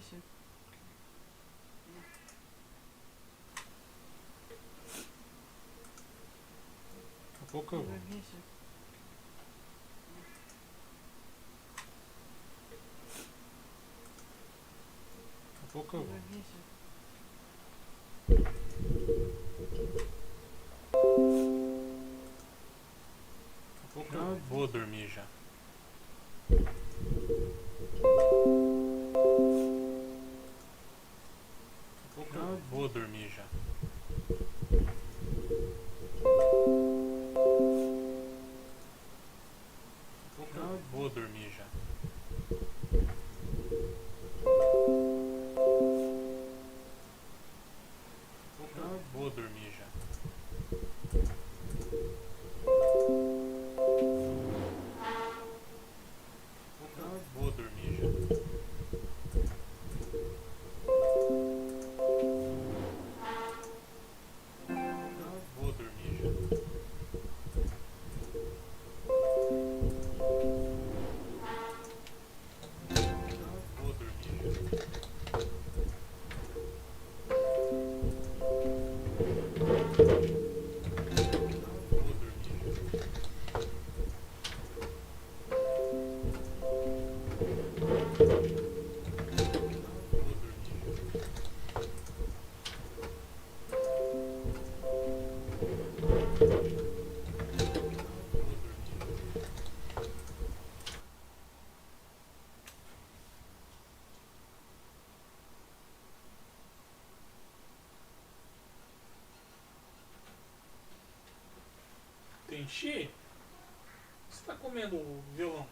Daqui a pouco eu vou. Daqui a pouco eu vou. Daqui a pouco eu vou dormir já. Daqui a pouco eu vou dormir já. Daqui a pouco eu vou dormir já. Daqui a pouco eu vou dormir já. Vou dormir já. Vou dormir já. Vou dormir já. Vou dormir já. Tenchi? Você tá comendo o violão?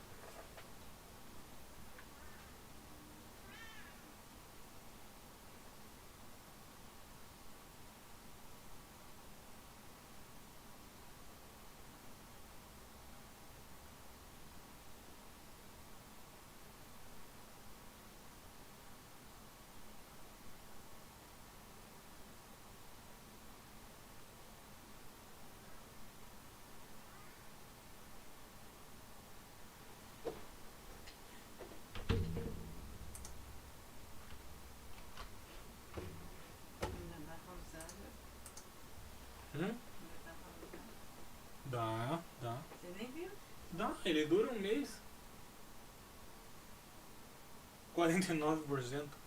Dá, dá. Você nem viu? Dá, ele dura um mês. 49%.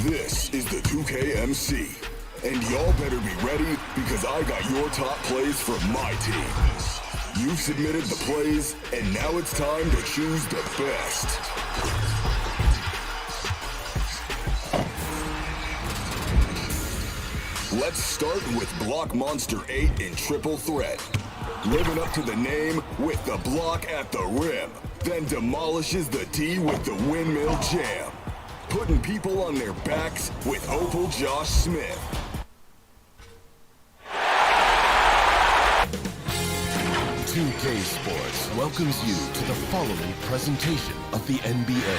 This is the 2KMC, and y'all better be ready because I got your top plays for my team. You've submitted the plays, and now it's time to choose the best. Let's start with Block Monster 8 in triple threat. Living up to the name with the block at the rim, then demolishes the D with the windmill jam. Putting people on their backs with Opal Josh Smith. .2K Sports welcomes you to the following presentation of the NBA.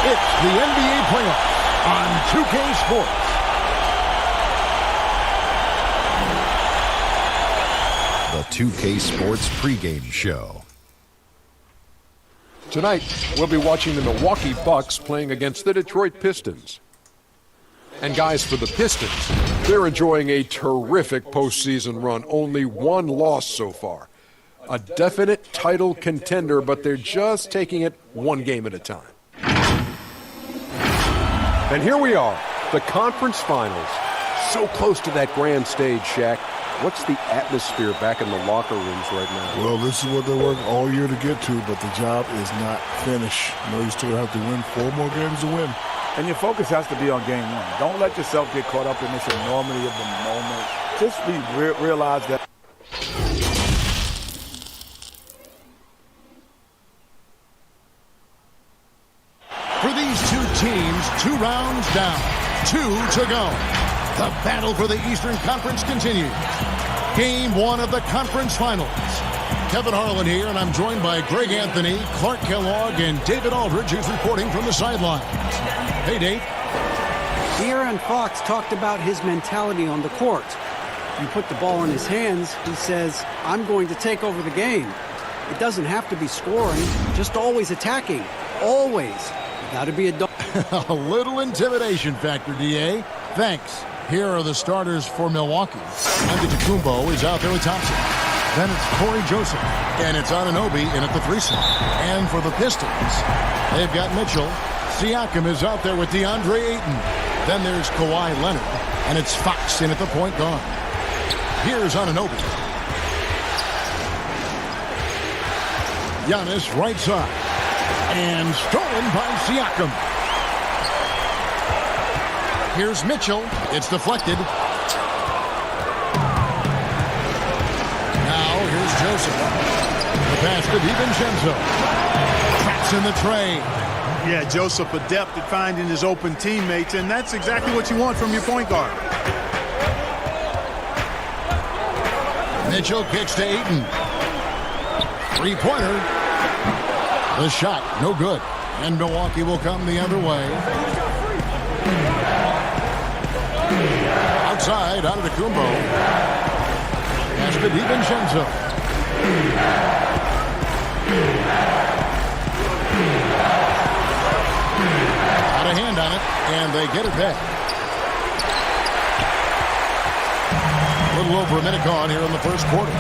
It's the NBA playoffs on 2K Sports. The 2K Sports pregame show. Tonight, we'll be watching the Milwaukee Bucks playing against the Detroit Pistons. And guys, for the Pistons, they're enjoying a terrific postseason run. Only one loss so far. A definite title contender, but they're just taking it one game at a time. And here we are, the conference finals. So close to that grand stage, Shaq. What's the atmosphere back in the locker rooms right now? Well, this is what they work all year to get to, but the job is not finished. You know, you still have to win 4 more games to win. And your focus has to be on game one. Don't let yourself get caught up in this enormity of the moment. Just realize that. For these two teams, 2 rounds down, 2 to go. The battle for the Eastern Conference continues. Game 1 of the conference finals. Kevin Harlan here, and I'm joined by Greg Anthony, Clark Kellogg, and David Aldridge, who's reporting from the sidelines. Hey, Dave. De'Aaron Fox talked about his mentality on the court. You put the ball in his hands, he says, I'm going to take over the game. It doesn't have to be scoring, just always attacking. Always. Got to be a dog. A little intimidation factor, DA. Thanks. Here are the starters for Milwaukee. Antetokounmpo is out there with Thompson. Then it's Corey Joseph. And it's Anunoby in at the 3 slot. And for the Pistons, they've got Mitchell. Siakam is out there with DeAndre Ayton. Then there's Kawhi Leonard. And it's Fox in at the point guard. Here's Anunoby. Giannis right side. And stolen by Siakam. Here's Mitchell. It's deflected. Now here's Joseph. The pass to DiVincenzo. Cracks in the tray. Yeah, Joseph adept at finding his open teammates, and that's exactly what you want from your point guard. Mitchell kicks to Ayton. 3-pointer. The shot, no good. And Milwaukee will come the other way. Outside, Antetokounmpo. Pass to DiVincenzo. Out of hand on it, and they get it back. A little over a minute gone here in the first quarter.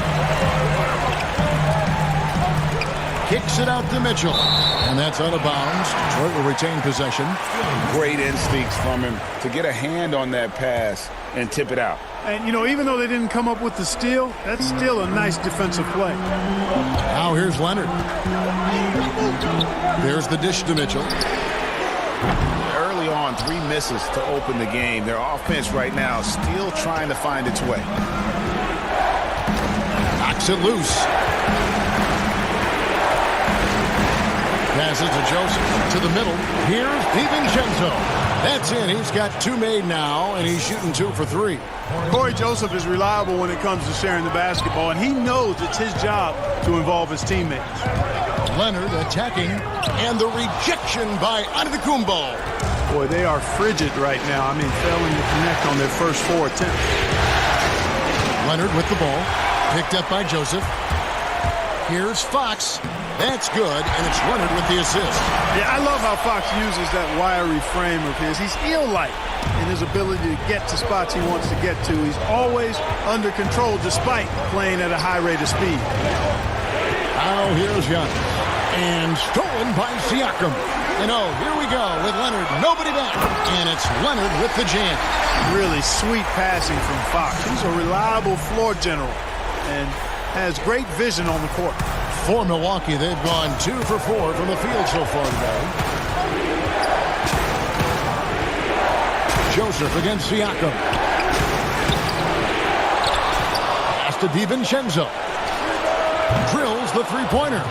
Kicks it out to Mitchell. And that's out of bounds. Detroit will retain possession. Great instincts from him to get a hand on that pass and tip it out. And, you know, even though they didn't come up with the steal, that's still a nice defensive play. Now here's Leonard. There's the dish to Mitchell. Early on, 3 misses to open the game. Their offense right now still trying to find its way. Knocks it loose. Passes to Joseph. To the middle. Here's DiVincenzo. That's in. He's got 2 made now, and he's shooting 2 for 3. Corey Joseph is reliable when it comes to sharing the basketball, and he knows it's his job to involve his teammates. Leonard attacking, and the rejection by Antetokounmpo. Boy, they are frigid right now. I mean, failing to connect on their first 4 attempts. Leonard with the ball. Picked up by Joseph. Here's Fox. That's good, and it's Leonard with the assist. Yeah, I love how Fox uses that wiry frame of his. He's eel-like in his ability to get to spots he wants to get to. He's always under control despite playing at a high rate of speed. Now here's Giannis. And stolen by Siakam. And here we go with Leonard. Nobody back. And it's Leonard with the jam. Really sweet passing from Fox. He's a reliable floor general and has great vision on the court. For Milwaukee, they've gone 2 for 4 from the field so far today. Joseph against Siakam. Pass to DiVincenzo. Drills the three-pointer.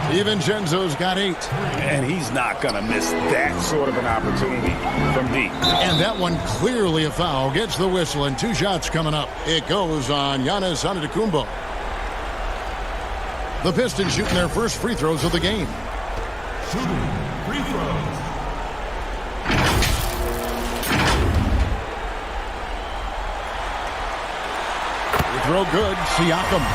DiVincenzo's got 8. And he's not going to miss that sort of an opportunity from deep. And that one clearly a foul. Gets the whistle, and 2 shots coming up. It goes on Giannis Antetokounmpo. The Pistons shooting their first free throws of the game. Shooting free throws. The throw good. Siakam.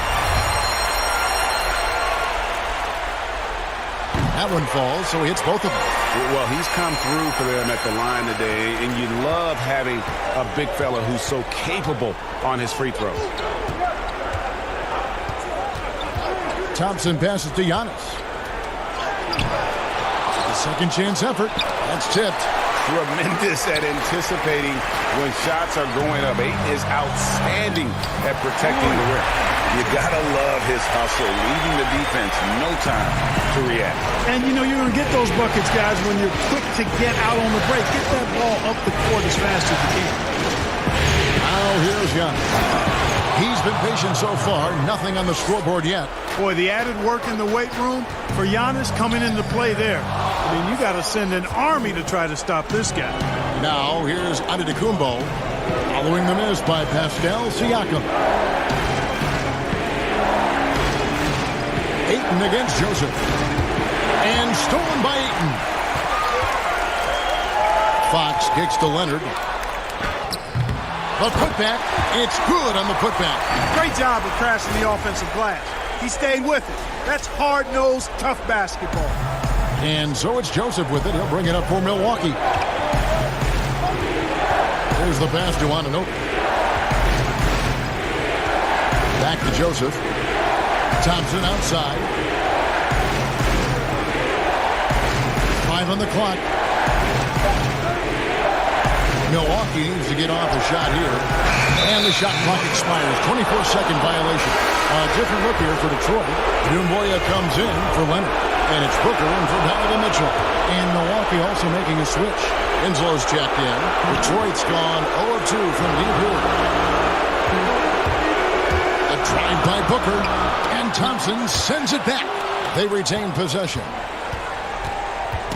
That one falls, so he hits both of them. Well, he's come through for them at the line today, and you love having a big fella who's so capable on his free throws. Thompson passes to Giannis. The second chance effort. That's tipped. Tremendous at anticipating when shots are going up. Ayton is outstanding at protecting the rim. You gotta love his hustle, leaving the defense no time to react. And you know you're gonna get those buckets, guys, when you're quick to get out on the break. Get that ball up the court as fast as you can. Now here's Giannis. He's been patient so far. Nothing on the scoreboard yet. Boy, the added work in the weight room for Giannis coming into play there. I mean, you got to send an army to try to stop this guy. Now here's Antetokounmpo, following the miss by Pascal Siakam. Ayton against Joseph. And stolen by Ayton. Fox kicks to Leonard. The putback, it's good on the putback. Great job of crashing the offensive glass. He stayed with it. That's hard-nosed, tough basketball. And so it's Joseph with it. He'll bring it up for Milwaukee. There's the pass to Anunoby. Back to Joseph. Thompson outside. 5 on the clock. Milwaukee needs to get off the shot here. And the shot clock expires. 24-second violation. A different look here for Detroit. Dumboya comes in for Leonard. And it's Booker in for Donovan Mitchell. And Milwaukee also making a switch. Winslow's checked in. Detroit's gone 0 of 2 from deep here. A drive by Booker. And Thompson sends it back. They retain possession.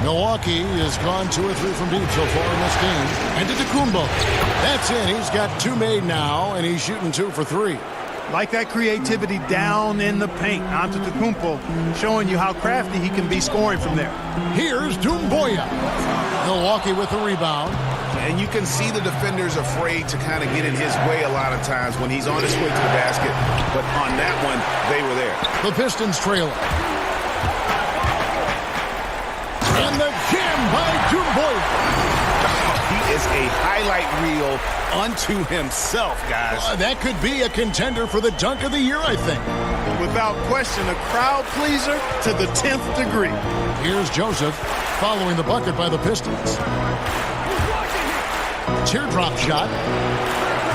Milwaukee has gone 2 or 3 from deep so far in this game. And Antetokounmpo. That's in. He's got 2 made now, and he's shooting 2 for 3. Like that creativity down in the paint. Antetokounmpo showing you how crafty he can be scoring from there. Here's Dumboya. Milwaukee with the rebound. And you can see the defenders afraid to kind of get in his way a lot of times when he's on his way to the basket. But on that one, they were there. The Pistons trailing. And the jam by Dumboya. He is a highlight reel unto himself, guys. That could be a contender for the dunk of the year, I think. Without question, a crowd pleaser to the 10th degree. Here's Joseph following the bucket by the Pistons. Teardrop shot.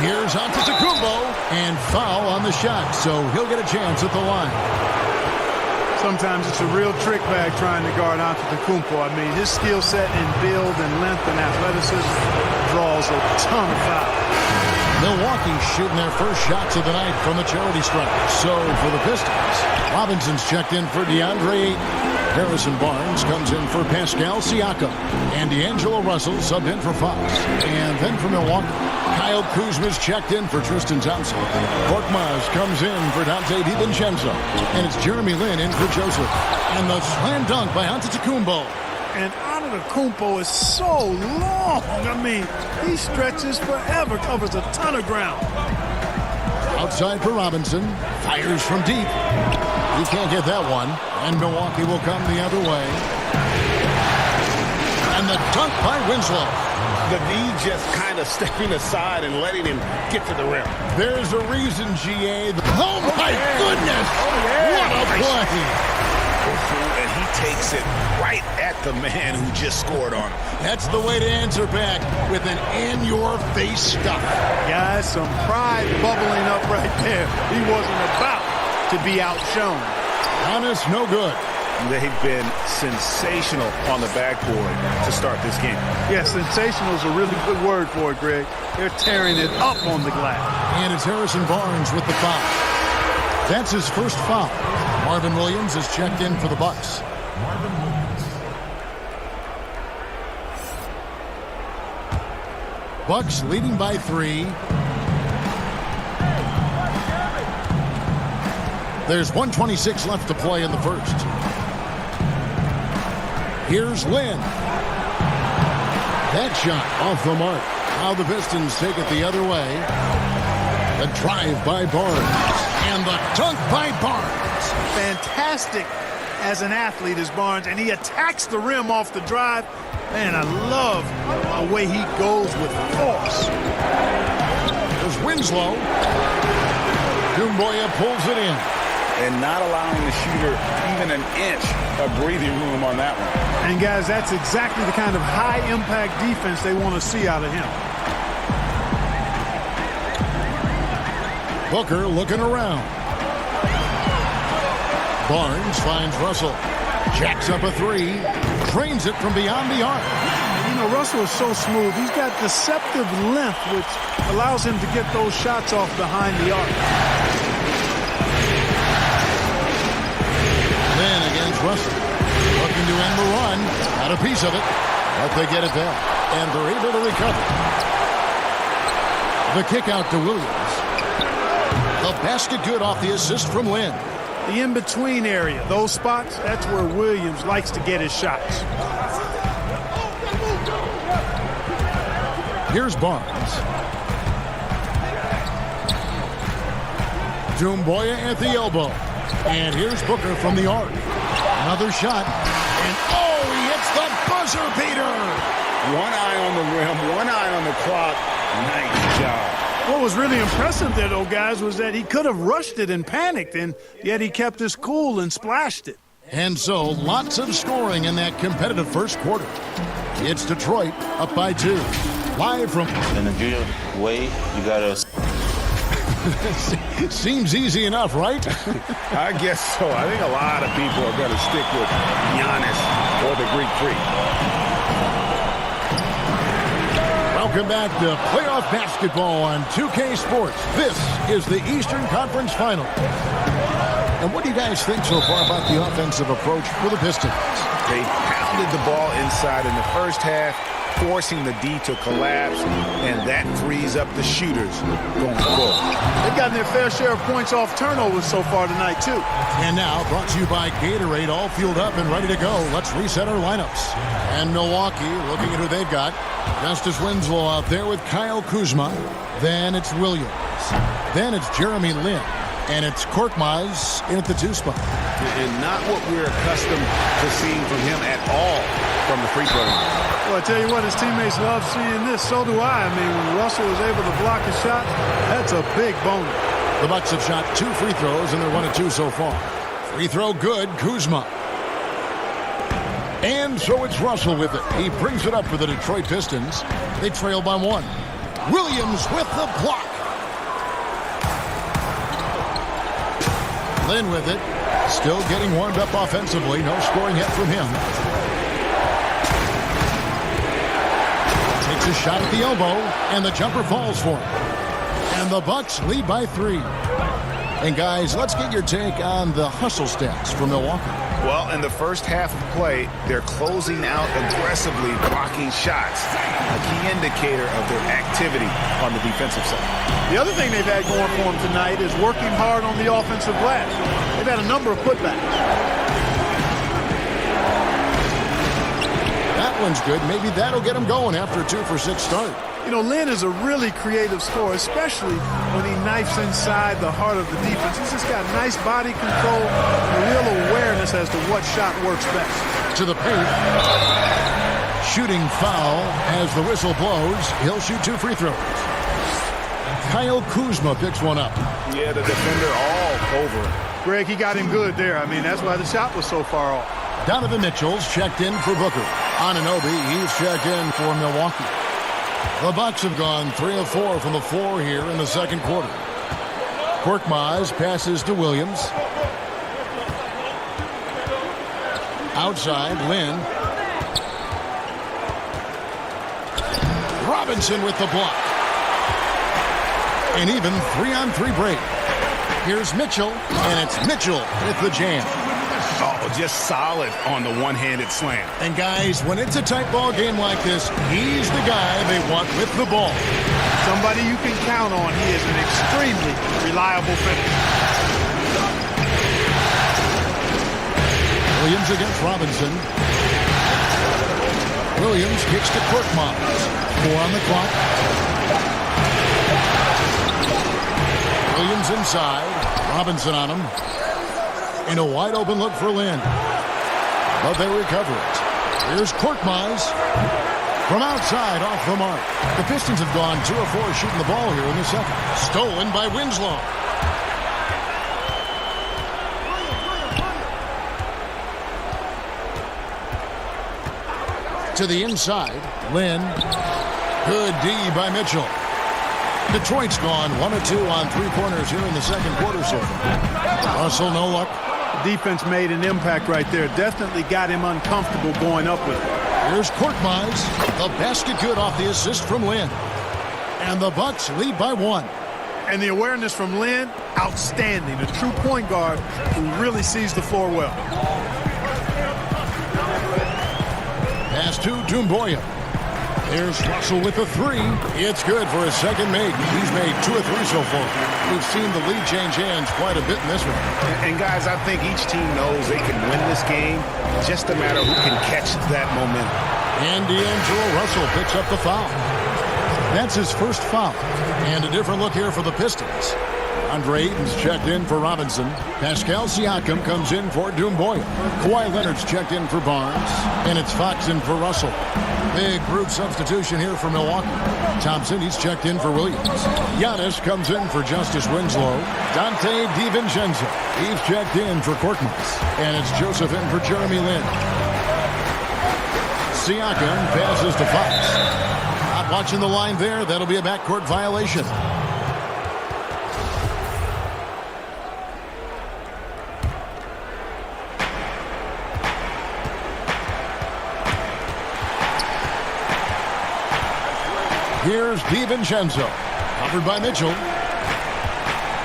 Here's Antetokounmpo, and foul on the shot, so he'll get a chance at the line. Sometimes it's a real trick bag trying to guard Antetokounmpo. I mean, his skill set in build and length and athleticism draws a ton of fouls. Milwaukee shooting their first shots of the night from the charity stripe. So for the Pistons, Robinson's checked in for DeAndre Ayton. Harrison Barnes comes in for Pascal Siakam. And D'Angelo Russell subbed in for Fox. And then for Milwaukee, Kyle Kuzma's checked in for Tristan Thompson. Korkmaz comes in for Dante DiVincenzo. And it's Jeremy Lin in for Joseph. And the slam dunk by Antetokounmpo. And Antetokounmpo is so long. I mean, he stretches forever, covers a ton of ground. Outside for Robinson. Fires from deep. He can't get that one. And Milwaukee will come the other way. And the dunk by Winslow. The knee just kind of stepping aside and letting him get to the rim. There's a reason, GA. Oh, my goodness. What a play. And he takes it right at the man who just scored on him. That's the way to answer back with an in-your-face stuff. Guys, some pride bubbling up right there. He wasn't about to be outshone. Honest, no good. They've been sensational on the backboard to start this game. Yeah, sensational is a really good word for it, Greg. They're tearing it up on the glass. And it's Harrison Barnes with the foul. That's his first foul. Marvin Williams is checked in for the Bucks. Bucks leading by 3. There's 1:26 left to play in the first. Here's Lynn. That shot off the mark. Now the Pistons take it the other way. The drive by Barnes. And the dunk by Barnes. Fantastic as an athlete is Barnes, and he attacks the rim off the drive. Man, I love the way he goes with force. There's Winslow. Doumbouya pulls it in. And not allowing the shooter even an inch of breathing room on that one. And guys, that's exactly the kind of high-impact defense they want to see out of him. Booker looking around. Barnes finds Russell. Jacks up a 3. Drains it from beyond the arc. You know, Russell is so smooth. He's got deceptive length, which allows him to get those shots off behind the arc. Then against Russell. Looking to end the run. Got a piece of it. But they get it back. And they're able to recover. The kick out to Williams. The basket good off the assist from Lynn. The in-between area, those spots, that's where Williams likes to get his shots. Here's Barnes. Doumbouya at the elbow. And here's Booker from the arc. Another shot. And oh, he hits the buzzer beater. One eye on the rim, one eye on the clock. Nice job. What was really impressive there, though, guys, was that he could have rushed it and panicked, and yet he kept his cool and splashed it. And so, lots of scoring in that competitive first quarter. It's Detroit up by 2. Live from... In a good way, you gotta... Seems easy enough, right? I guess so. I think a lot of people are going to stick with Giannis or the Greek Freak. Welcome back to playoff basketball on 2K Sports. This is the Eastern Conference Final. And what do you guys think so far about the offensive approach for the Pistons? They pounded the ball inside in the first half, forcing the D to collapse, and that frees up the shooters going forward. They've gotten their fair share of points off turnovers so far tonight, too. And now, brought to you by Gatorade, all fueled up and ready to go. Let's reset our lineups. And Milwaukee, looking at who they've got. Justice Winslow out there with Kyle Kuzma. Then it's Williams. Then it's Jeremy Lin. And it's Korkmaz in at the 2 spot. And not what we're accustomed to seeing from him at all from the free throw line. Well, I tell you what, his teammates love seeing this. So do I. I mean, when Russell is able to block a shot, that's a big bonus. The Bucks have shot 2 free throws, and they're 1 of 2 so far. Free throw good, Kuzma. And so it's Russell with it. He brings it up for the Detroit Pistons. They trail by 1. Williams with the block. Lynn with it. Still getting warmed up offensively. No scoring yet from him. Takes a shot at the elbow, and the jumper falls for him. And the Bucks lead by 3. And guys, let's get your take on the hustle stats for Milwaukee. Well, in the first half of play, they're closing out aggressively, blocking shots. A key indicator of their activity on the defensive side. The other thing they've had going for them tonight is working hard on the offensive glass. They've had a number of putbacks. That one's good. Maybe that'll get them going after a 2-for-6 start. You know, Lynn is a really creative scorer, especially when he knifes inside the heart of the defense. He's just got nice body control and a real awareness as to what shot works best. To the paint. Shooting foul as the whistle blows. He'll shoot 2 free throws. Kyle Kuzma picks one up. Yeah, the defender all over him. Greg, he got him good there. I mean, that's why the shot was so far off. Donovan Mitchell's checked in for Booker. Anunoby, he's checked in for Milwaukee. The Bucks have gone 3 of 4 from the floor here in the second quarter. Korkmaz passes to Williams. Outside, Lynn. Robinson with the block. An even 3-on-3 break. Here's Mitchell, and it's Mitchell with the jam. Oh, just solid on the one-handed slam. And guys, when it's a tight ball game like this, he's the guy they want with the ball. Somebody you can count on. He is an extremely reliable finisher. Williams against Robinson. Williams kicks to Korkmaz. 4 on the clock. Williams inside. Robinson on him. In a wide open look for Lynn. But they recover it. Here's Korkmaz. From outside, off the mark. The Pistons have gone 2 of 4 shooting the ball here in the second. Stolen by Winslow. To the inside. Lynn. Good D by Mitchell. Detroit's gone 1 of 2 on 3 corners here in the second quarter so far. Russell, no luck. Defense made an impact right there. Definitely got him uncomfortable going up with it. Here's Korkmaz. The basket good off the assist from Lynn. And the Bucks lead by 1. And the awareness from Lynn, outstanding. A true point guard who really sees the floor well. Pass to Doumbouya. Here's Russell with the 3. It's good for his second make. He's made 2 of 3 so far. We've seen the lead change hands quite a bit in this one. And guys, I think each team knows they can win this game. Just a matter who can catch that momentum. And D'Angelo Russell picks up the foul. That's his first foul. And a different look here for the Pistons. Andre Ayton's checked in for Robinson. Pascal Siakam comes in for Doumbouya. Kawhi Leonard's checked in for Barnes. And it's Fox in for Russell. Big group substitution here for Milwaukee. Thompson, he's checked in for Williams. Giannis comes in for Justice Winslow. Dante DiVincenzo, he's checked in for Korkmaz. And it's Joseph in for Jeremy Lin. Siakam passes to Fox. Not watching the line there. That'll be a backcourt violation. Here's DiVincenzo. Covered by Mitchell.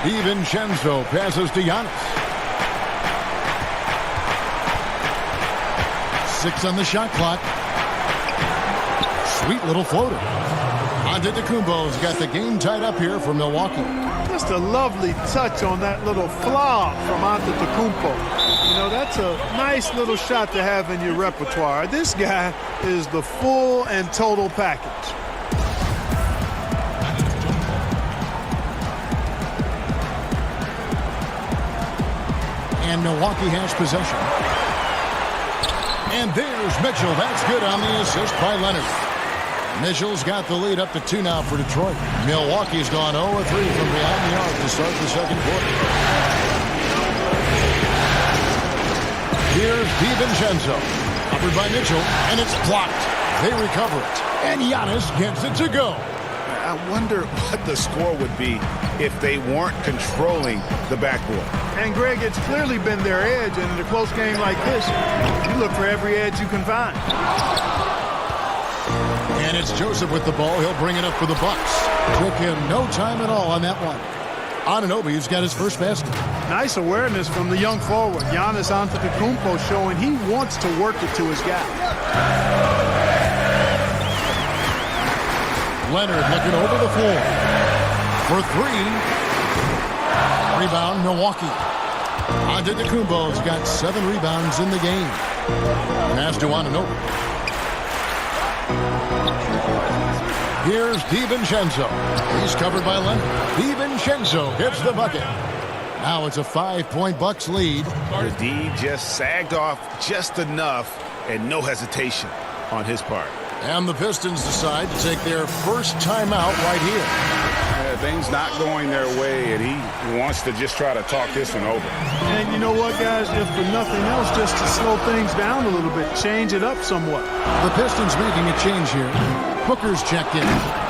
DiVincenzo passes to Giannis. 6 on the shot clock. Sweet little floater. Antetokounmpo's got the game tied up here for Milwaukee. Just a lovely touch on that little flaw from Antetokounmpo. You know, that's a nice little shot to have in your repertoire. This guy is the full and total package. And Milwaukee has possession. And there's Mitchell. That's good on the assist by Leonard. Mitchell's got the lead up to 2 now for Detroit. Milwaukee's gone 0-3 from behind the arc to start the second quarter. Here's DiVincenzo. Covered by Mitchell, and it's blocked. They recover it. And Giannis gets it to go. I wonder what the score would be if they weren't controlling the backboard. And Greg, it's clearly been their edge, and in a close game like this, you look for every edge you can find. And it's Joseph with the ball. He'll bring it up for the Bucks. Took him no time at all on that one. Anunoby's got his first basket. Nice awareness from the young forward. Giannis Antetokounmpo showing he wants to work it to his guy. Leonard looking over the floor for 3. Rebound, Milwaukee. Antetokounmpo's got 7 rebounds in the game. Pass to Anunoby. Here's DiVincenzo. He's covered by Leonard. DiVincenzo hits the bucket. Now it's a 5-point Bucks lead. The D just sagged off just enough and no hesitation on his part. And the Pistons decide to take their first timeout right here. Things not going their way, and he wants to just try to talk this one over. And you know what, guys? If for nothing else, just to slow things down a little bit, change it up somewhat. The Pistons making a change here. Booker's checked in.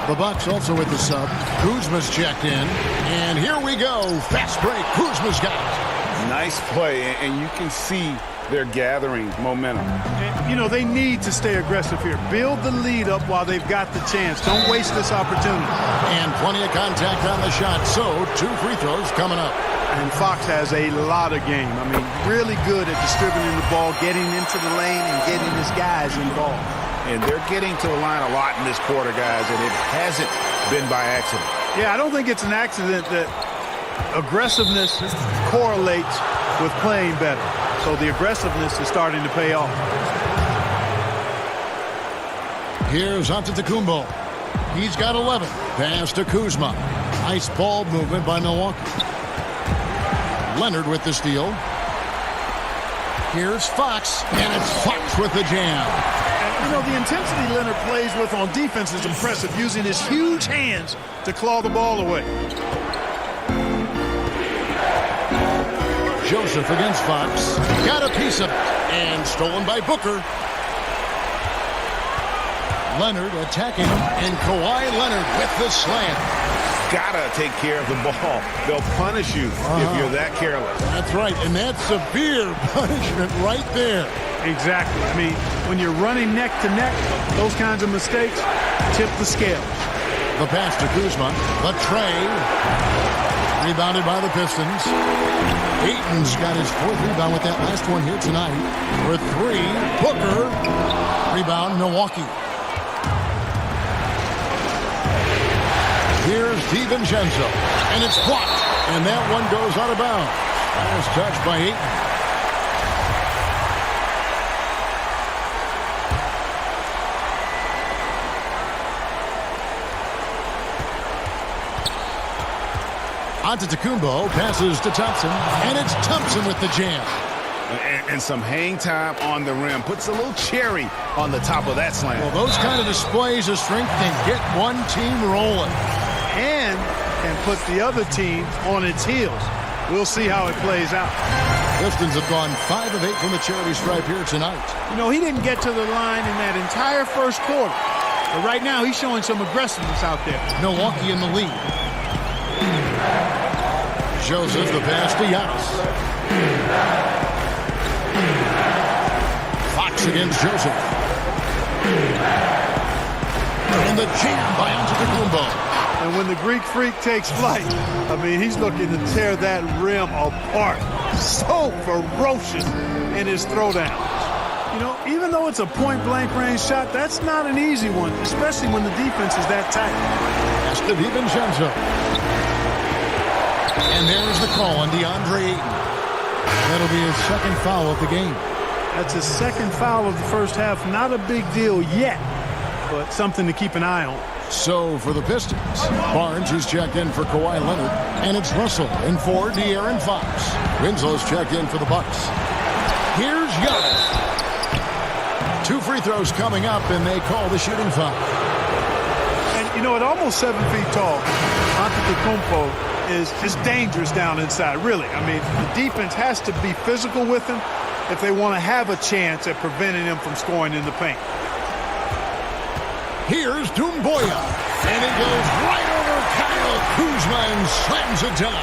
The Bucks also with the sub. Kuzma's checked in. And here we go. Fast break. Kuzma's got it. Nice play, and you can see they're gathering momentum. And, you know, they need to stay aggressive here. Build the lead up while they've got the chance. Don't waste this opportunity. And plenty of contact on the shot. So 2 free throws coming up. And Fox has a lot of game. I mean, really good at distributing the ball, getting into the lane, and getting his guys involved. And they're getting to the line a lot in this quarter, guys, and it hasn't been by accident. Yeah, I don't think it's an accident that aggressiveness correlates with playing better. So the aggressiveness is starting to pay off. Here's Antetokounmpo. He's got 11. Pass to Kuzma. Nice ball movement by Milwaukee. Leonard with the steal. Here's Fox, and it's Fox with the jam. And, you know, the intensity Leonard plays with on defense is impressive, using his huge hands to claw the ball away. Joseph against Fox. Got a piece of it. And stolen by Booker. Leonard attacking. And Kawhi Leonard with the slam. Gotta take care of the ball. They'll punish you if you're that careless. That's right. And that's severe punishment right there. Exactly. I mean, when you're running neck to neck, those kinds of mistakes tip the scale. The pass to Kuzma. The tray. Rebounded by the Pistons. Ayton's got his 4th rebound with that last one here tonight. For 3, Booker. Rebound, Milwaukee. Here's DiVincenzo. And it's blocked. And that one goes out of bounds. Last touch by Ayton. Antetokounmpo passes to Thompson, and it's Thompson with the jam. And some hang time on the rim. Puts a little cherry on the top of that slam. Well, those kind of displays of strength can get one team rolling. And can put the other team on its heels. We'll see how it plays out. Pistons have gone 5 of 8 from the charity stripe here tonight. You know, he didn't get to the line in that entire first quarter. But right now, he's showing some aggressiveness out there. Milwaukee in the lead. Joseph, the pass to Giannis. Fox against Joseph. And the jam by Antetokounmpo. And when the Greek Freak takes flight, I mean, he's looking to tear that rim apart. So ferocious in his throwdown. You know, even though it's a point-blank range shot, that's not an easy one, especially when the defense is that tight. That's the DiVincenzo. And there's the call on DeAndre Ayton. That'll be his 2nd foul of the game. That's his 2nd foul of the first half. Not a big deal yet, but something to keep an eye on. So for the Pistons, Barnes is checked in for Kawhi Leonard, and it's Russell in for De'Aaron Fox. Winslow's checked in for the Bucks. Here's Giannis. 2 free throws coming up, and they call the shooting foul. And, you know, at almost 7 feet tall, Antetokounmpo is dangerous down inside, really. I mean, the defense has to be physical with him if they want to have a chance at preventing him from scoring in the paint. Here's Doumbouya, and it goes right over Kyle Kuzma and slams it down.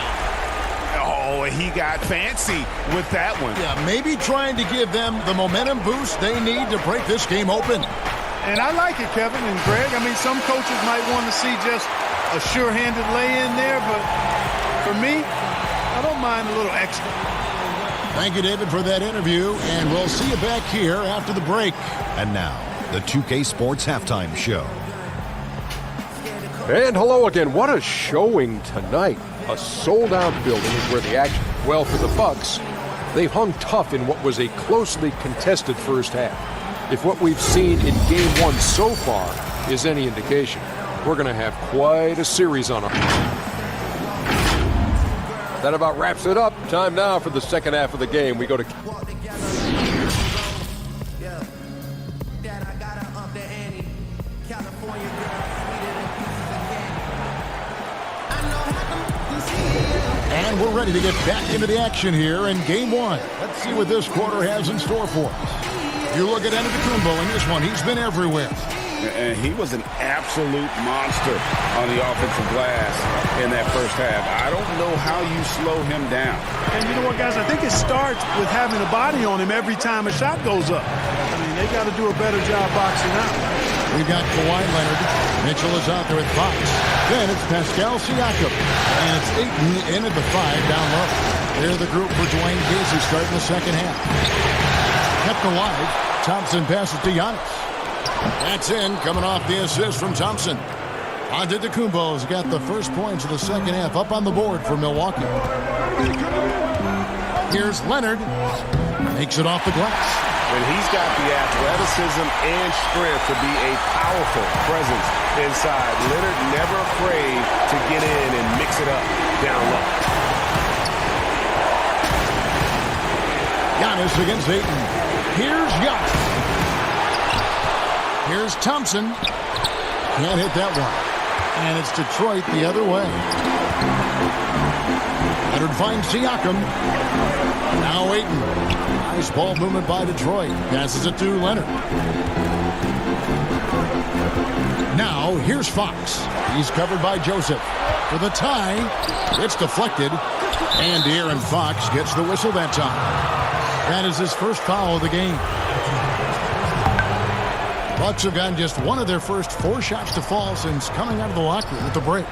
Oh, he got fancy with that one. Yeah, maybe trying to give them the momentum boost they need to break this game open. And I like it, Kevin and Greg. I mean, some coaches might want to see just a sure-handed lay-in there, but for me, I don't mind a little extra. Thank you, David, for that interview, and we'll see you back here after the break. And now, the 2K Sports Halftime Show. And hello again. What a showing tonight. A sold-out building is where the action. Well, for the Bucks, they hung tough in what was a closely contested first half. If what we've seen in Game 1 so far is any indication, We're going to have quite a series on our That about wraps it up. Time now for the second half of the game. We go to And we're ready to get back into the action here in game one. Let's see what this quarter has in store for us. You look at Antetokounmpo in this one. He's been everywhere. And he was an absolute monster on the offensive glass in that first half. I don't know how you slow him down. And you know what, guys? I think it starts with having a body on him every time a shot goes up. I mean, they got to do a better job boxing out. We've got Kawhi Leonard. Mitchell is out there at Fox. Then it's Pascal Siakam. And it's Ayton in at the 5 down low. They're the group for Dwayne Casey starting the second half. Kept alive. Thompson passes to Giannis. That's in, coming off the assist from Thompson. Antetokounmpo's got the first points of the second half up on the board for Milwaukee. Here's Leonard. Makes it off the glass. And he's got the athleticism and strength to be a powerful presence inside. Leonard never afraid to get in and mix it up down low. Giannis against Ayton. Here's Giannis. Here's Thompson. Can't hit that one. And it's Detroit the other way. Leonard finds Siakam. Now Ayton. Nice ball movement by Detroit. Passes it to Leonard. Now here's Fox. He's covered by Joseph. For the tie. It's deflected. And De'Aaron Fox gets the whistle that time. That is his first foul of the game. Bucks have gotten just one of their first 4 shots to fall since coming out of the locker room at the break.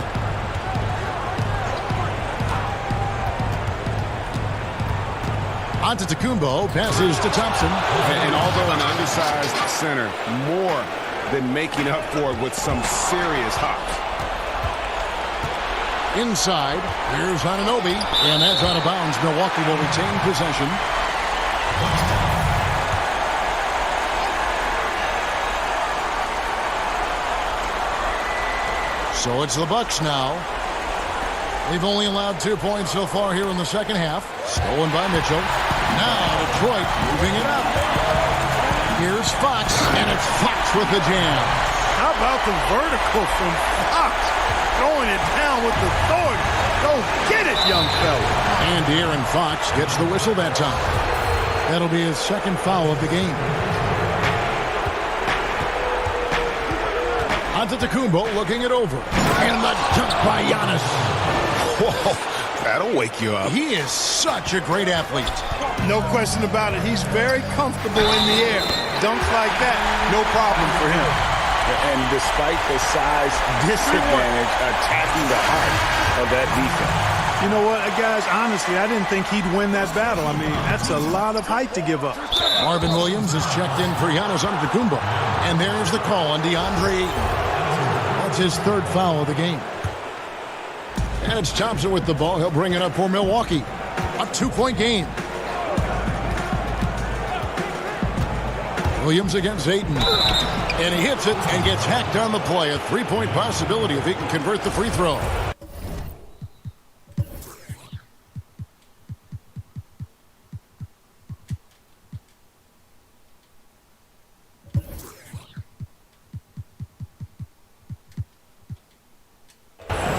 Antetokounmpo passes to Thompson. And although an undersized center, more than making up for it with some serious hops. Inside, here's Anunoby, and that's out of bounds. Milwaukee will retain possession. So it's the Bucks now. They've only allowed 2 points so far here in the second half. Stolen by Mitchell. Now Detroit moving it up. Here's Fox, and it's Fox with the jam. How about the vertical from Fox? Throwing it down with authority. Go get it, young fella. And De'Aaron Fox gets the whistle that time. That'll be his second foul of the game. Antetokounmpo looking it over. And the dunk by Giannis. Whoa, that'll wake you up. He is such a great athlete. No question about it. He's very comfortable in the air. Dunks like that, no problem for him. And despite the size disadvantage, attacking the heart of that defense. You know what, guys, honestly, I didn't think he'd win that battle. I mean, that's a lot of height to give up. Marvin Williams is checked in for Giannis Antetokounmpo. And there's the call on DeAndre Ayton. That's his third foul of the game. And it's Thompson with the ball. He'll bring it up for Milwaukee. A 2-point game. Williams against Ayton. And he hits it and gets hacked on the play. A 3-point possibility if he can convert the free throw.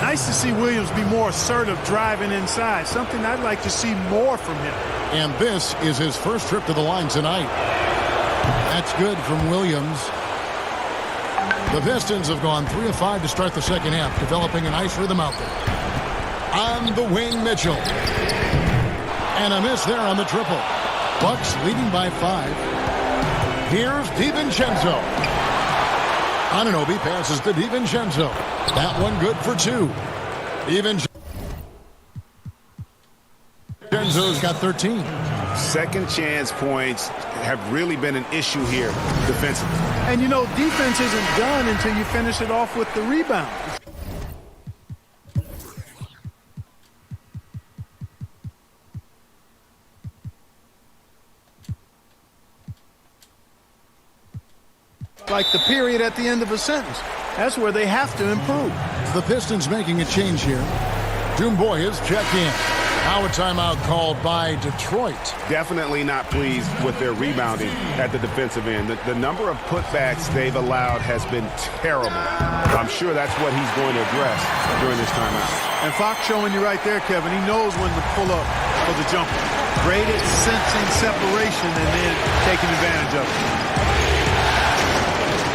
Nice to see Williams be more assertive driving inside. Something I'd like to see more from him. And this is his first trip to the line tonight. That's good from Williams. The Pistons have gone 3 of 5 to start the second half, developing a nice rhythm out there. On the wing, Mitchell. And a miss there on the triple. Bucks leading by 5. Here's DiVincenzo. Anunoby passes to DiVincenzo. That one good for 2. DiVincenzo's got 13. Second chance points have really been an issue here defensively. And you know, defense isn't done until you finish it off with the rebound. Like the period at the end of a sentence. That's where they have to improve. The Pistons making a change here. Dumboya's checked in. Now a timeout called by Detroit. Definitely not pleased with their rebounding at the defensive end. The number of putbacks they've allowed has been terrible. I'm sure that's what he's going to address during this timeout. And Fox showing you right there, Kevin. He knows when to pull up for the jumper. Great at sensing separation and then taking advantage of it.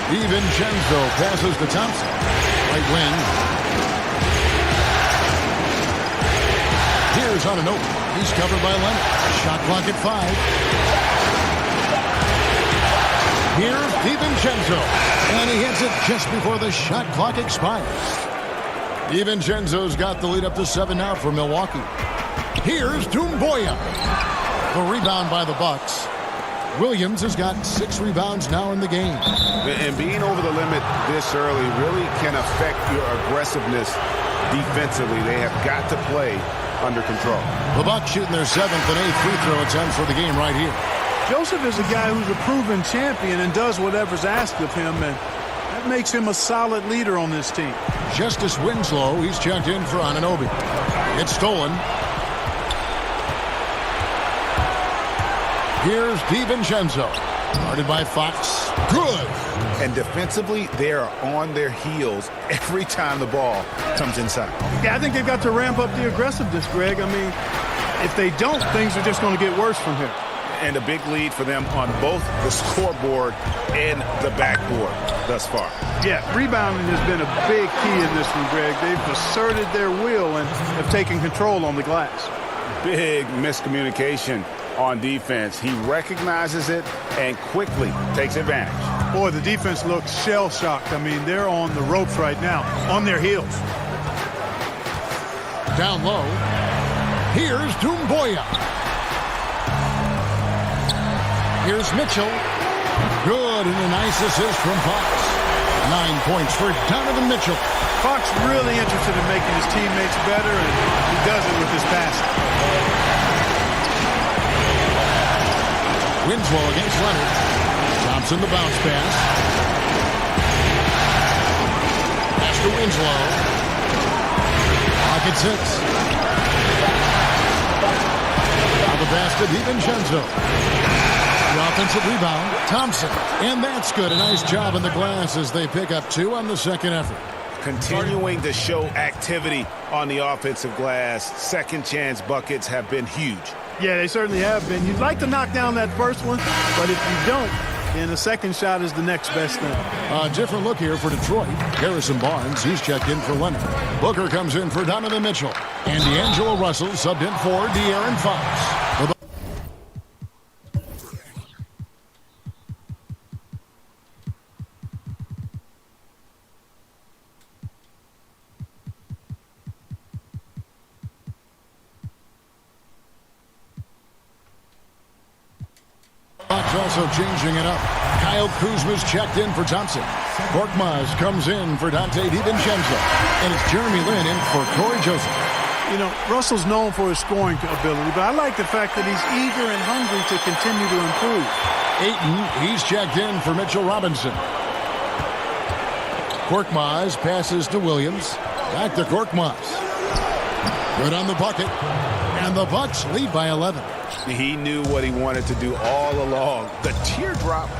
DiVincenzo passes to Thompson. Right wing. Here's on an open. He's covered by Leonard. Shot clock at 5. Here's DiVincenzo. And he hits it just before the shot clock expires. DiVincenzo's got the lead up to 7 now for Milwaukee. Here's Dumboya. The rebound by the Bucks. Williams has got 6 rebounds now in the game. And being over the limit this early really can affect your aggressiveness defensively. They have got to play under control. The Bucks shooting their 7th and 8th free throw attempts for the game right here. Joseph is a guy who's a proven champion and does whatever's asked of him, and that makes him a solid leader on this team. Justice Winslow, he's checked in for Anunoby. It's stolen. Here's DiVincenzo. Guarded by Fox. Good. And defensively, they are on their heels every time the ball comes inside. Yeah, I think they've got to ramp up the aggressiveness, Greg. I mean, if they don't, things are just going to get worse from here. And a big lead for them on both the scoreboard and the backboard thus far. Yeah, rebounding has been a big key in this one, Greg. They've asserted their will and have taken control on the glass. Big miscommunication on defense. He recognizes it and quickly takes advantage. Boy, the defense looks shell-shocked. I mean, they're on the ropes right now, on their heels. Down low. Here's Dumboya. Here's Mitchell. Good, and a nice assist from Fox. 9 points for Donovan Mitchell. Fox really interested in making his teammates better, and he does it with his passing. Winslow against Leonard. Thompson the bounce pass. Pass to Winslow. Clock at 6. Now the pass to DiVincenzo. The offensive rebound. Thompson. And that's good. A nice job in the glass as they pick up 2 on the second effort. Continuing to show activity on the offensive glass. Second chance buckets have been huge. Yeah, they certainly have been. You'd like to knock down that first one, but if you don't, then the second shot is the next best thing. A different look here for Detroit. Harrison Barnes, he's checked in for Leonard. Booker comes in for Donovan Mitchell. And D'Angelo Russell subbed in for De'Aaron Fox. Bucks also changing it up. Kyle Kuzma's checked in for Thompson. Korkmaz comes in for Dante DiVincenzo. And it's Jeremy Lin in for Corey Joseph. You know, Russell's known for his scoring ability, but I like the fact that he's eager and hungry to continue to improve. Ayton, he's checked in for Mitchell Robinson. Korkmaz passes to Williams. Back to Korkmaz. Good on the bucket. And the Bucks lead by 11. He knew what he wanted to do all along. The teardrop.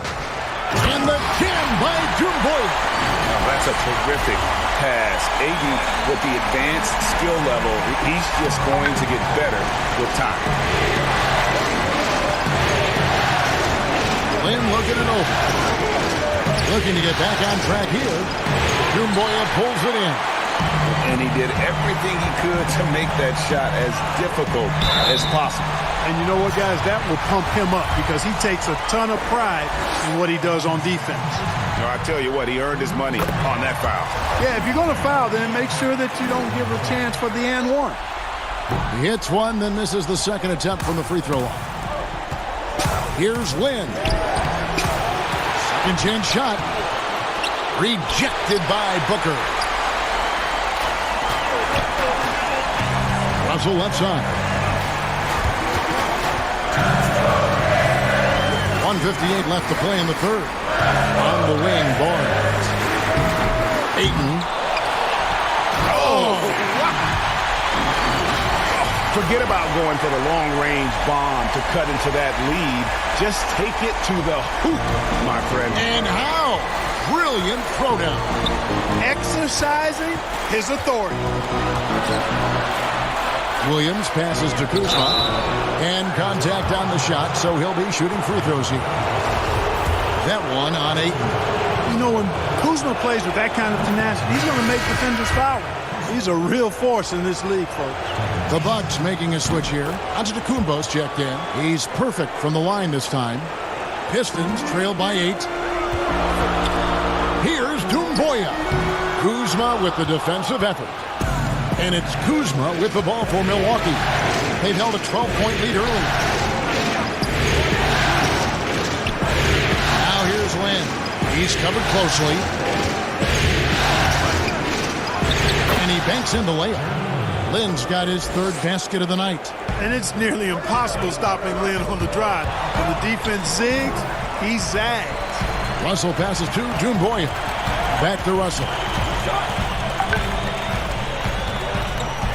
And the jam by Dumboya. Now that's a terrific pass. Ayton, with the advanced skill level, he's just going to get better with time. Lynn looking it over. Looking to get back on track here. Dumboya pulls it in. And he did everything he could to make that shot as difficult as possible. And you know what, guys? That will pump him up because he takes a ton of pride in what he does on defense. No, I tell you what, he earned his money on that foul. Yeah, if you're going to foul, then make sure that you don't give a chance for the and one. He hits one, then misses the second attempt from the free throw line. Here's Lynn. Second chance shot. Rejected by Booker. Russell left side. 1:58 left to play in the third. On the wing, Barnes. Ayton. Oh, wow. Forget about going for the long-range bomb to cut into that lead. Just take it to the hoop, my friend. And how? Brilliant throwdown. Exercising his authority. Williams passes to Kuzma. And contact on the shot, so he'll be shooting free throws here. That one on Ayton. You know, when Kuzma plays with that kind of tenacity, he's going to make defenders foul. He's a real force in this league, folks. The Bucks making a switch here. Antetokounmpo's checked in. He's perfect from the line this time. Pistons trail by 8. Here's Doumbouya. Kuzma with the defensive effort. And it's Kuzma with the ball for Milwaukee. They've held a 12-point lead early. Now here's Lin. He's covered closely. And he banks in the layup. Lin's got his third basket of the night. And it's nearly impossible stopping Lin on the drive. When the defense zigs, he zags. Russell passes to Doumbouya. Back to Russell.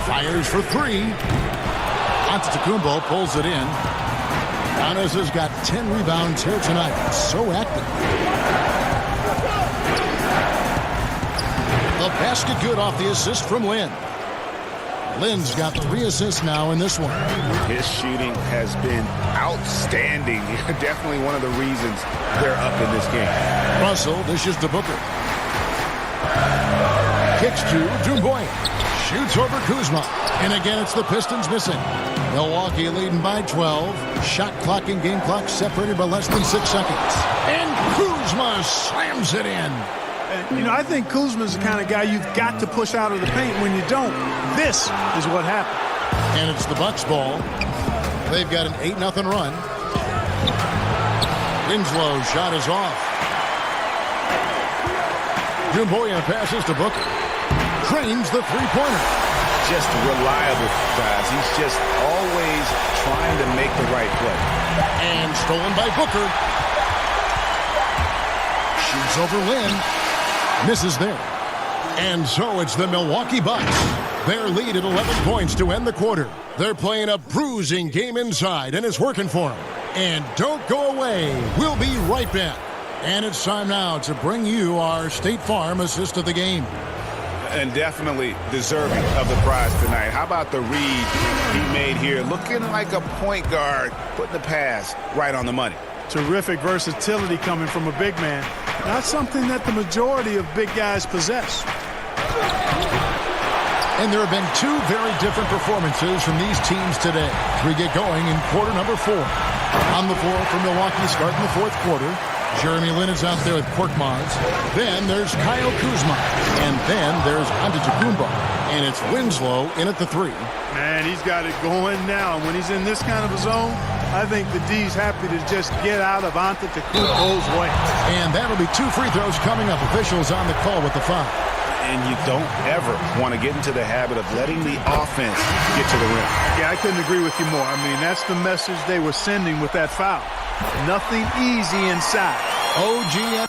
Fires for 3. Antetokounmpo pulls it in. Giannis has got 10 rebounds here tonight. So active. The basket good off the assist from Lin. Lin's got 3 assists now in this one. His shooting has been outstanding. Definitely one of the reasons they're up in this game. Russell dishes to Booker. Kicks to Doumbouya. Shoots over Kuzma. And again, it's the Pistons missing. Milwaukee leading by 12. Shot clock and game clock separated by less than 6 seconds. And Kuzma slams it in. And, you know, I think Kuzma's the kind of guy you've got to push out of the paint. When you don't, this is what happened. And it's the Bucks ball. They've got an 8-0 run. Winslow's shot is off. Doumbouya passes to Booker. Cranes the three-pointer. Just reliable, guys. He's just always trying to make the right play. And stolen by Booker. Shoots over Lin. Misses there. And so it's the Milwaukee Bucks. Their lead at 11 points to end the quarter. They're playing a bruising game inside, and it's working for them. And don't go away. We'll be right back. And it's time now to bring you our State Farm assist of the game. And definitely deserving of the prize tonight. How about the read he made here? Looking like a point guard, putting the pass right on the money. Terrific versatility coming from a big man. Not something that the majority of big guys possess. And there have been 2 very different performances from these teams today. We get going in quarter number 4. On the floor for Milwaukee starting the 4th quarter. Jeremy Lin is out there with Korkmaz. Then there's Kyle Kuzma. And then there's Antetokounmpo. And it's Winslow in at the 3. Man, he's got it going now. When he's in this kind of a zone, I think the D's happy to just get out of Antetokounmpo's way. And that'll be 2 free throws coming up. Officials on the call with the foul. And you don't ever want to get into the habit of letting the offense get to the rim. Yeah, I couldn't agree with you more. I mean, that's the message they were sending with that foul. Nothing easy inside. OG.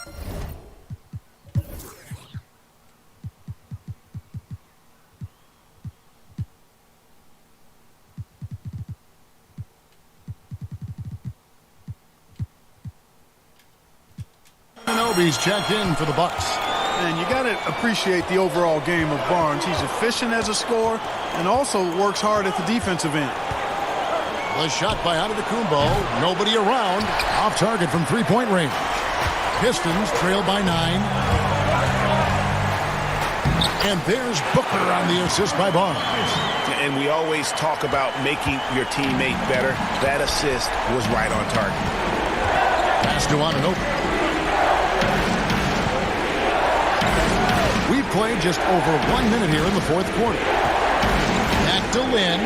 Anobi's checked in for the Bucks. And you got to appreciate the overall game of Barnes. He's efficient as a scorer and also works hard at the defensive end. The shot by Antetokounmpo. Nobody around. Off target from three-point range. Pistons trail by 9. And there's Booker on the assist by Barnes. And we always talk about making your teammate better. That assist was right on target. Pass to Anunoby. We've played just over 1 minute here in the 4th quarter. Back to Lin.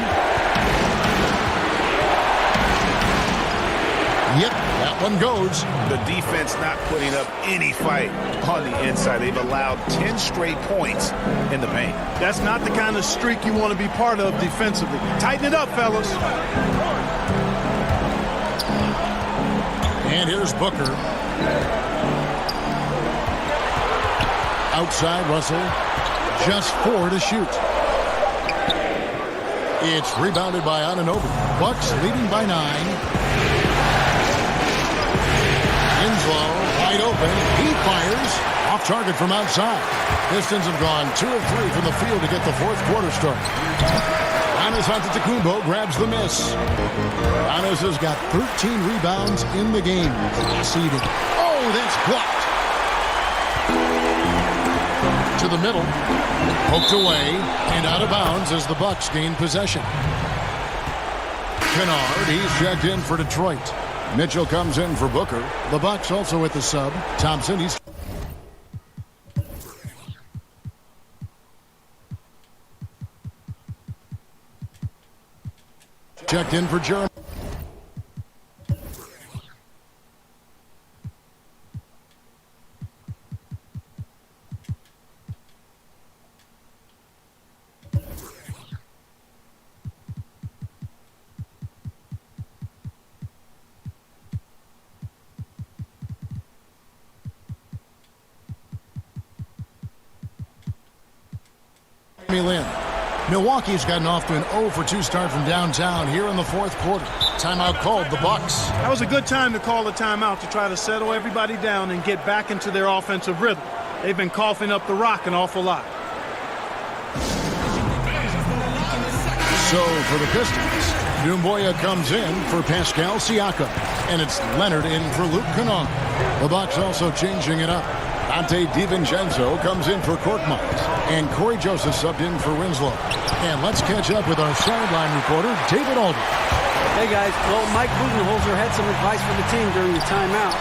Yep, that one goes. The defense not putting up any fight on the inside. They've allowed 10 straight points in the paint. That's not the kind of streak you want to be part of defensively. Tighten it up, fellas. And here's Booker. Outside Russell. Just 4 to shoot. It's rebounded by Anunoby. Bucks leading by 9. Winslow wide open. He fires. Off target from outside. Pistons have gone 2 of 3 from the field to get the fourth quarter started. Giannis Antetokounmpo grabs the miss. Giannis has got 13 rebounds in the game. Seeded. Oh, that's blocked. To the middle. Poked away and out of bounds as the Bucks gain possession. Kennard, he's checked in for Detroit. Mitchell comes in for Booker. The Bucks also at the sub. Thompson, he's checked in for Jeremy. Lin. Milwaukee's gotten off to an 0-for-2 start from downtown here in the fourth quarter. Timeout called, the Bucks. That was a good time to call a timeout to try to settle everybody down and get back into their offensive rhythm. They've been coughing up the rock an awful lot. So for the Pistons, Doumbouya comes in for Pascal Siakam. And it's Leonard in for Luke Kennard. The Bucks also changing it up. Dante DiVincenzo comes in for Korkmaz. And Corey Joseph subbed in for Winslow. And let's catch up with our sideline reporter, David Aldridge. Hey, guys. Well, Mike Budenholzer had some advice for the team during the timeout.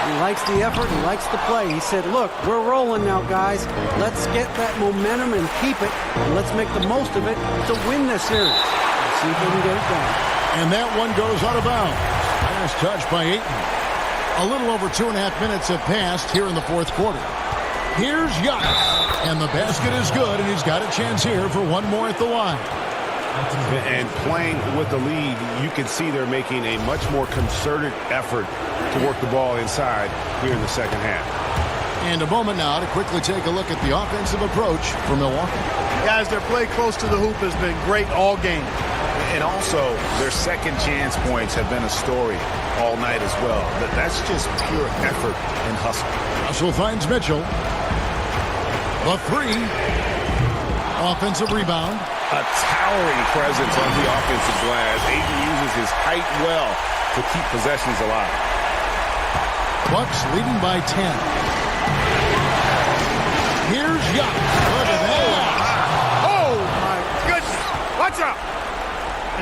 He likes the effort. He likes the play. He said, look, we're rolling now, guys. Let's get that momentum and keep it. And let's make the most of it to win this series. Let's see if we can get it done. And that one goes out of bounds. Last touch by Ayton. A little over 2.5 minutes have passed here in the fourth quarter. Here's Giannis. And the basket is good, and he's got a chance here for one more at the line. And playing with the lead, you can see they're making a much more concerted effort to work the ball inside here in the second half. And a moment now to quickly take a look at the offensive approach for Milwaukee. Guys, their play close to the hoop has been great all game. And also, their second chance points have been a story all night as well. But that's just pure effort and hustle. Russell finds Mitchell. The three. Offensive rebound. A towering presence on the offensive glass. Ayton uses his height well to keep possessions alive. Bucks leading by 10. Here's Giannis. Look at that. Oh, my goodness. Watch out.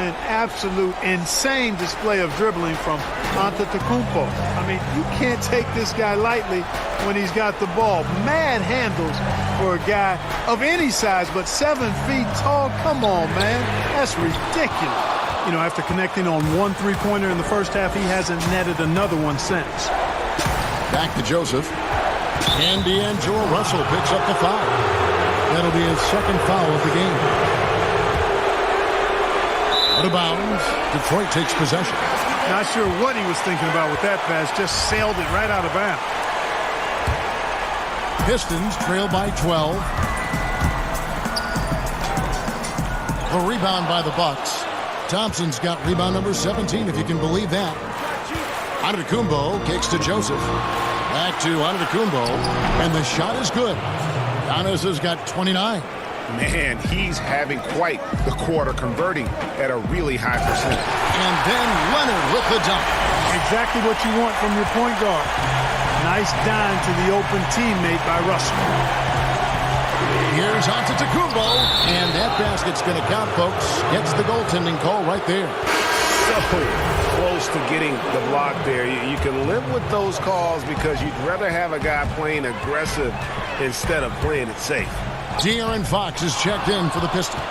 An absolute insane display of dribbling from Antetokounmpo. I mean, you can't take this guy lightly when he's got the ball. Mad handles for a guy of any size, but 7 feet tall. Come on, man. That's ridiculous. You know, after connecting on 1 3-pointer in the first half, he hasn't netted another one since. Back to Joseph. And D'Angelo Russell picks up the foul. That'll be his second foul of the game. Out of bounds. Detroit takes possession. Not sure what he was thinking about with that pass. Just sailed it right out of bounds. Pistons trail by 12. The rebound by the Bucks. Thompson's got rebound number 17, if you can believe that. Antetokounmpo kicks to Joseph. Back to Antetokounmpo, and the shot is good. Giannis has got 29. Man, he's having quite the quarter, converting at a really high percentage. And then Leonard with the dunk. Exactly what you want from your point guard. Nice dime to the open teammate by Russell. Here's Antetokounmpo, and that basket's going to count, folks. Gets the goaltending call right there. So close to getting the block there. You can live with those calls because you'd rather have a guy playing aggressive instead of playing it safe. De'Aaron Fox is checked in for the Pistons.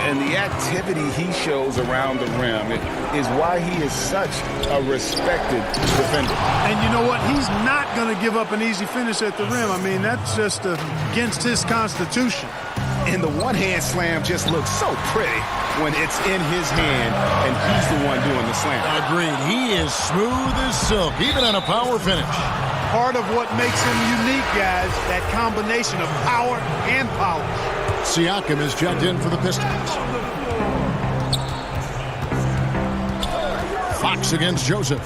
And the activity he shows around the rim is why he is such a respected defender. And you know what? He's not going to give up an easy finish at the rim. I mean, that's just against his constitution. And the one-hand slam just looks so pretty when it's in his hand and he's the one doing the slam. Agreed. He is smooth as silk, even on a power finish. Part of what makes him unique, guys, that combination of power and polish. Siakam is checked in for the Pistons. Fox against Joseph.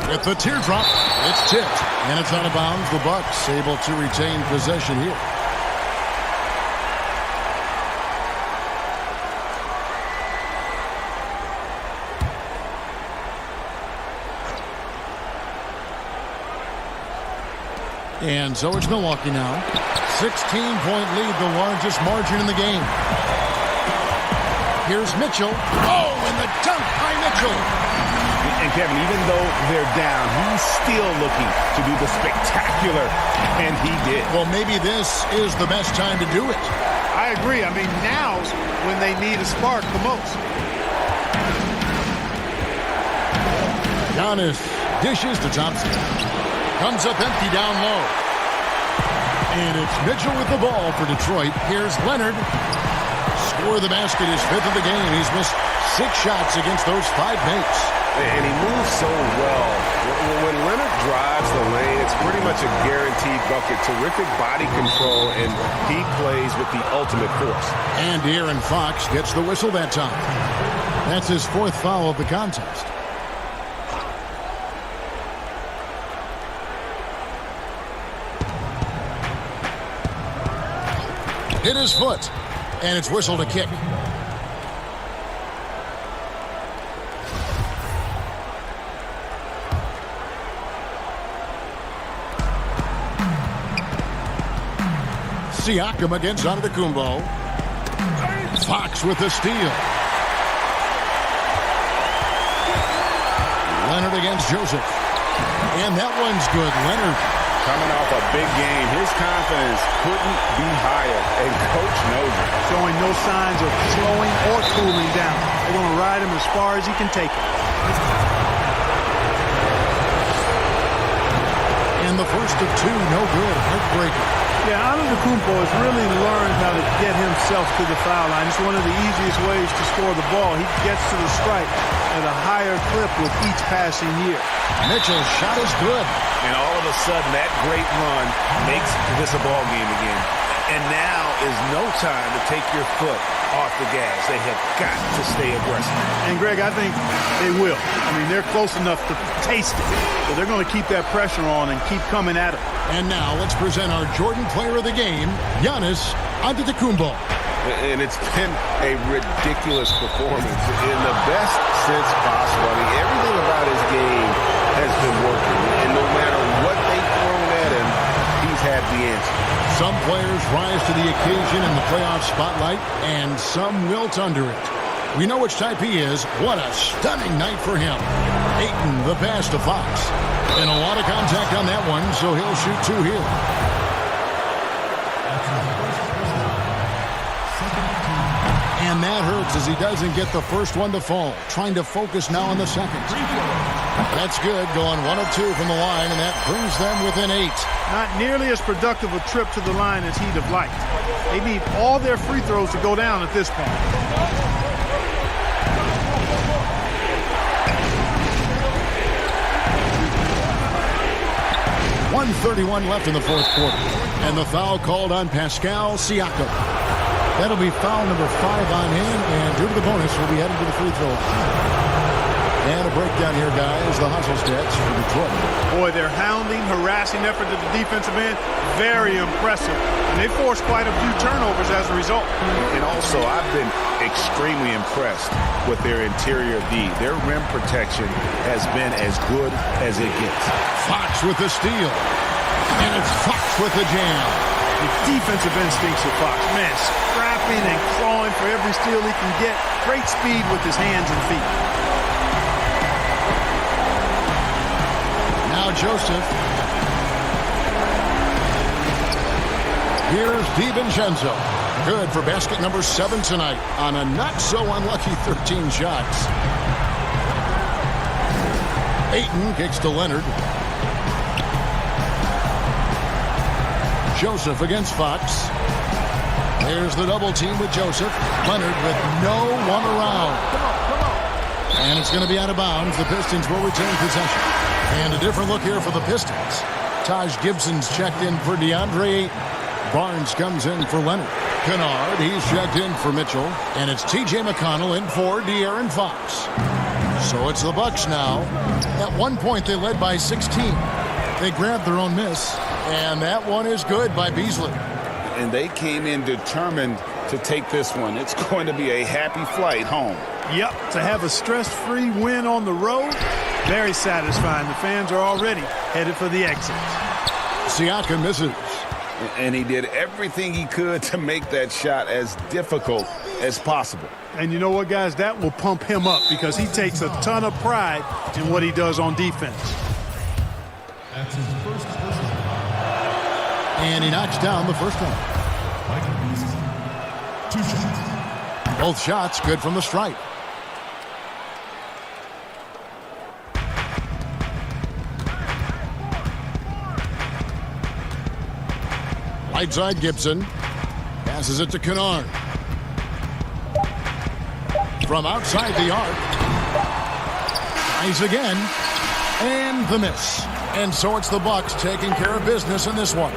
With the teardrop, it's tipped, and it's out of bounds. The Bucks able to retain possession here. And so it's Milwaukee now. 16-point lead, the largest margin in the game. Here's Mitchell. Oh, and the dunk by Mitchell. And Kevin, even though they're down, he's still looking to do the spectacular, and he did. Well, maybe this is the best time to do it. I agree. I mean, now's when they need a spark the most. Giannis dishes to Thompson. Comes up empty down low. And it's Mitchell with the ball for Detroit. Here's Leonard. Score the basket, his fifth of the game. He's missed 6 shots against those 5 mates. And he moves so well. When Leonard drives the lane, it's pretty much a guaranteed bucket. Terrific body control, and he plays with the ultimate force. And Aaron Fox gets the whistle that time. That's his 4th foul of the contest. Hit his foot, and it's whistled a kick. Siakam against Antetokounmpo. Fox with the steal. Leonard against Joseph. And that one's good. Leonard coming off a big game. His confidence couldn't be higher, and Coach knows it. Showing no signs of slowing or cooling down. They're going to ride him as far as he can take it. And the first of 2, no good. Heartbreaker. Yeah, Antetokounmpo has really learned how to get himself to the foul line. It's one of the easiest ways to score the ball. He gets to the stripe at a higher clip with each passing year. Mitchell's shot is good. And all of a sudden, that great run makes this a ball game again. And now is no time to take your foot off the gas. They have got to stay aggressive. And, Greg, I think they will. I mean, they're close enough to taste it. So they're going to keep that pressure on and keep coming at it. And now let's present our Jordan player of the game, Giannis Antetokounmpo. And it's been a ridiculous performance in the best sense possible. I mean, everything about his game has been working. And no matter what they've thrown at him, he's had the answer. Some players rise to the occasion in the playoff spotlight, and some wilt under it. We know which type he is. What a stunning night for him. Ayton, the pass to Fox. And a lot of contact on that one, so he'll shoot 2 here. And that hurts as he doesn't get the first one to fall. Trying to focus now on the second. That's good, going 1 of 2 from the line, and that brings them within 8. Not nearly as productive a trip to the line as he'd have liked. They need all their free throws to go down at this point. 1:31 left in the 4th quarter. And the foul called on Pascal Siakam. That'll be foul number 5 on him, and due to the bonus, we'll be heading to the free throw line. And a breakdown here, guys. The hustle stats for Detroit. Boy, their hounding, harassing effort at the defensive end, very impressive. And they forced quite a few turnovers as a result. And also, I've been extremely impressed with their interior D. Their rim protection has been as good as it gets. Fox with the steal. And it's Fox with the jam. The defensive instincts of Fox. Man, scrapping and clawing for every steal he can get. Great speed with his hands and feet. Now Joseph. Here's DiVincenzo. Good for basket number 7 tonight on a not-so-unlucky 13 shots. Ayton kicks to Leonard. Joseph against Fox. There's the double team with Joseph. Leonard with no one around. And it's going to be out of bounds. The Pistons will retain possession. And a different look here for the Pistons. Taj Gibson's checked in for DeAndre Ayton. Barnes comes in for Leonard. Kennard, he's checked in for Mitchell. And it's T.J. McConnell in for De'Aaron Fox. So it's the Bucks now. At one point, they led by 16. They grabbed their own miss. And that one is good by Beasley. And they came in determined to take this one. It's going to be a happy flight home. Yep, to have a stress-free win on the road, very satisfying. The fans are already headed for the exit. Siakam misses. And he did everything he could to make that shot as difficult as possible. And you know what, guys? That will pump him up because he takes a ton of pride in what he does on defense. That's his first personal. And he knocks down the first one. 2 shots. Both shots good from the stripe. Right side Gibson. Passes it to Kennard. From outside the arc. Tries again. And the miss. And so it's the Bucks taking care of business in this one.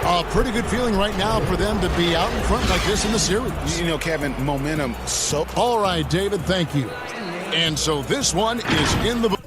A pretty good feeling right now for them to be out in front like this in the series. You know, Kevin, momentum so... All right, David, thank you. And so this one is in the...